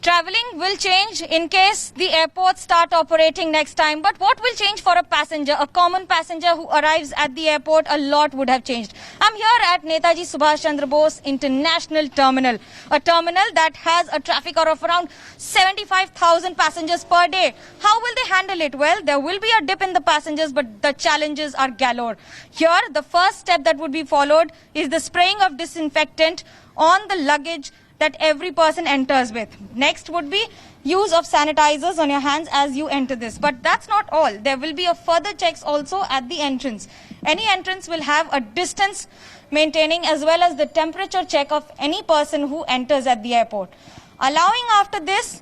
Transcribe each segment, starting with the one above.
Traveling will change in case the airports start operating next time. But what will change for a passenger, a common passenger who arrives at the airport? A lot would have changed. I'm here at Netaji Subhash Chandra Bose International Terminal, a terminal that has a traffic of around 75,000 passengers per day. How will they handle it? Well, there will be a dip in the passengers, but the challenges are galore. Here, the first step that would be followed is the spraying of disinfectant on the luggage that every person enters with. Next would be use of sanitizers on your hands as you enter this. But that's not all. There will be a further checks also at the entrance. Any entrance will have a distance maintaining as well as the temperature check of any person who enters at the airport. Allowing after this,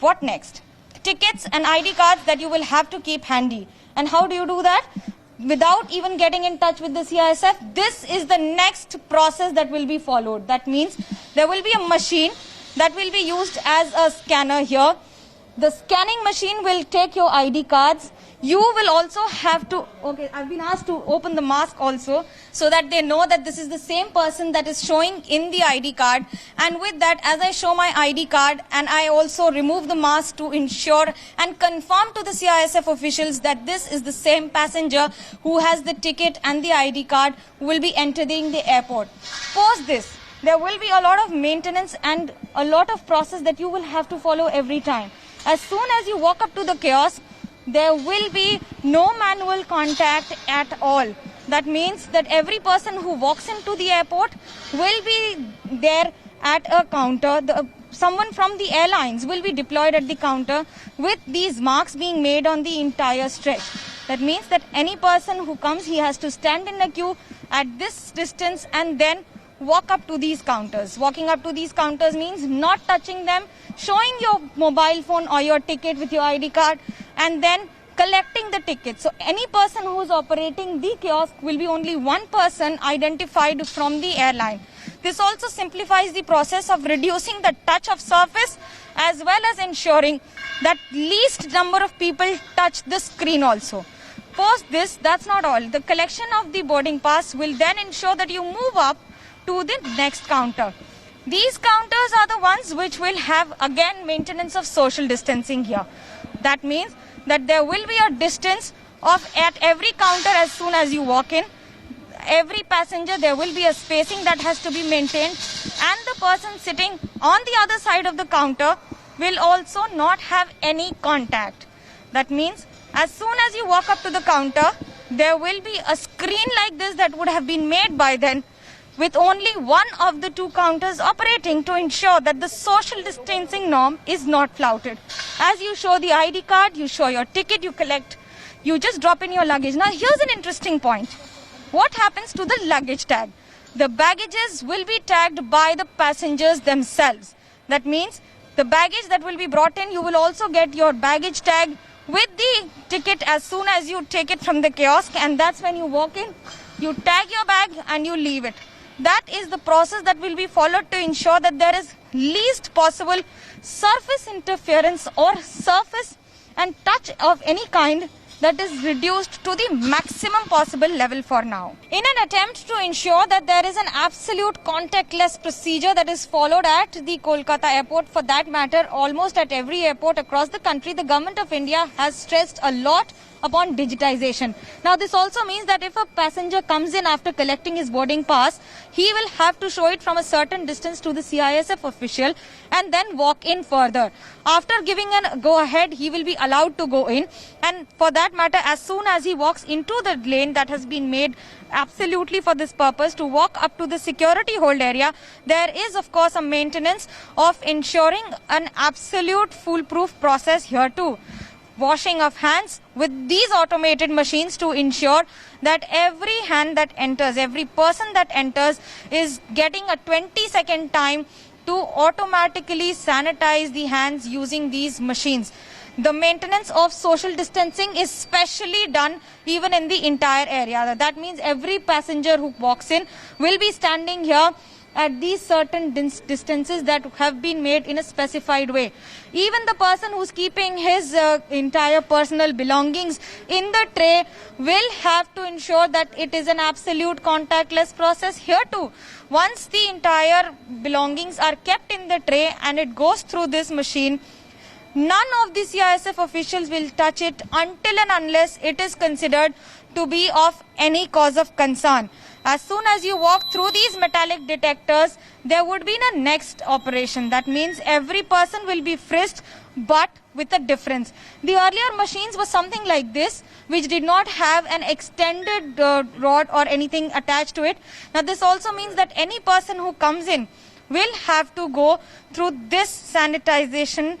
what next? Tickets and ID cards that you will have to keep handy. And how do you do that? Without even getting in touch with the CISF, this is the next process that will be followed. That means there will be a machine that will be used as a scanner here. The scanning machine will take your ID cards. You will also have to, I've been asked to open the mask also so that they know that this is the same person that is showing in the ID card. And with that, as I show my ID card and I also remove the mask to ensure and confirm to the CISF officials that this is the same passenger who has the ticket and the ID card who will be entering the airport. Post this, there will be a lot of maintenance and a lot of process that you will have to follow every time. As soon as you walk up to the kiosk, there will be no manual contact at all. That means that every person who walks into the airport will be there at a counter. Someone from the airlines will be deployed at the counter with these marks being made on the entire stretch. That means that any person who comes, he has to stand in a queue at this distance and then walk up to these counters. Walking up to these counters means not touching them, showing your mobile phone or your ticket with your ID card, and then collecting the ticket. So any person who is operating the kiosk will be only one person identified from the airline. This also simplifies the process of reducing the touch of surface as well as ensuring that least number of people touch the screen also. Post this, that's not all. The collection of the boarding pass will then ensure that you move up to the next counter. These counters are the ones which will have again maintenance of social distancing here. That means that there will be a distance of at every counter as soon as you walk in. Every passenger, there will be a spacing that has to be maintained, and the person sitting on the other side of the counter will also not have any contact. That means as soon as you walk up to the counter, there will be a screen like this that would have been made by then, with only one of the two counters operating to ensure that the social distancing norm is not flouted. As you show the ID card, you show your ticket, you collect, you just drop in your luggage. Now here's an interesting point. What happens to the luggage tag? The baggages will be tagged by the passengers themselves. That means the baggage that will be brought in, you will also get your baggage tag with the ticket as soon as you take it from the kiosk, and that's when you walk in, you tag your bag and you leave it. That is the process that will be followed to ensure that there is least possible surface interference or surface and touch of any kind that is reduced to the maximum possible level for now. In an attempt to ensure that there is an absolute contactless procedure that is followed at the Kolkata airport, for that matter almost at every airport across the country, the Government of India has stressed a lot upon digitization. Now this also means that if a passenger comes in after collecting his boarding pass, he will have to show it from a certain distance to the CISF official and then walk in further. After giving a go ahead, he will be allowed to go in, and for that matter, as soon as he walks into the lane that has been made absolutely for this purpose to walk up to the security hold area, there is of course a maintenance of ensuring an absolute foolproof process here too. Washing of hands with these automated machines to ensure that every hand that enters, every person that enters is getting a 20-second time to automatically sanitize the hands using these machines. The maintenance of social distancing is specially done even in the entire area. That means every passenger who walks in will be standing here at these certain distances that have been made in a specified way. Even the person who's keeping his entire personal belongings in the tray will have to ensure that it is an absolute contactless process here too. Once the entire belongings are kept in the tray and it goes through this machine, none of the CISF officials will touch it until and unless it is considered to be of any cause of concern. As soon as you walk through these metallic detectors, there would be a next operation. That means every person will be frisked, but with a difference. The earlier machines were something like this, which did not have an extended rod or anything attached to it. Now this also means that any person who comes in will have to go through this sanitization.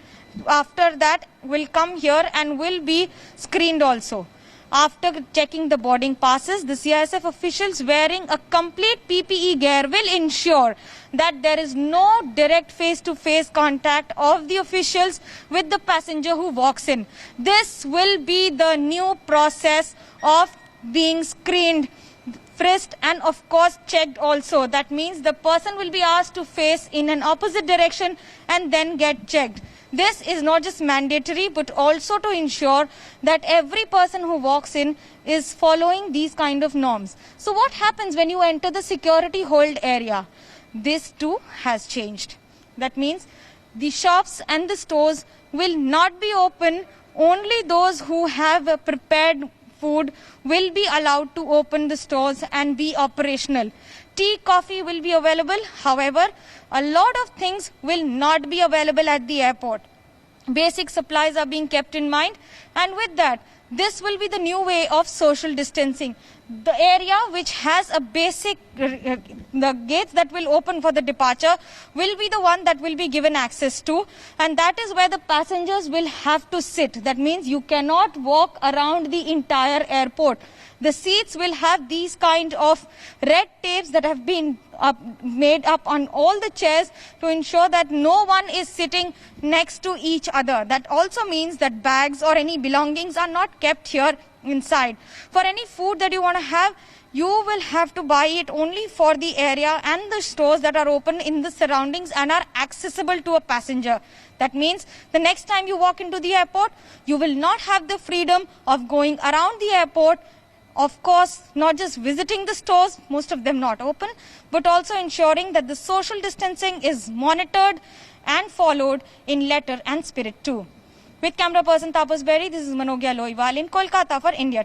After that will come here and will be screened also. After checking the boarding passes, the CISF officials wearing a complete PPE gear will ensure that there is no direct face-to-face contact of the officials with the passenger who walks in. This will be the new process of being screened, frisked and of course checked also. That means the person will be asked to face in an opposite direction and then get checked. This is not just mandatory but also to ensure that every person who walks in is following these kind of norms. So what happens when you enter the security hold area? This too has changed. That means the shops and the stores will not be open. Only those who have prepared food will be allowed to open the stores and be operational. Tea, coffee will be available. However, a lot of things will not be available at the airport. Basic supplies are being kept in mind, and with that, this will be the new way of social distancing. The area which has a basic, the gates that will open for the departure will be the one that will be given access to, and that is where the passengers will have to sit. That means you cannot walk around the entire airport. The seats will have these kind of red tapes that have been made up on all the chairs to ensure that no one is sitting next to each other. That also means that bags or any belongings are not kept here inside. For any food that you want to have, you will have to buy it only for the area and the stores that are open in the surroundings and are accessible to a passenger. That means the next time you walk into the airport, you will not have the freedom of going around the airport. Of course, not just visiting the stores, most of them not open, but also ensuring that the social distancing is monitored and followed in letter and spirit too. With camera person Tapas Berry, this is Manogya Loiwal in Kolkata for India Today.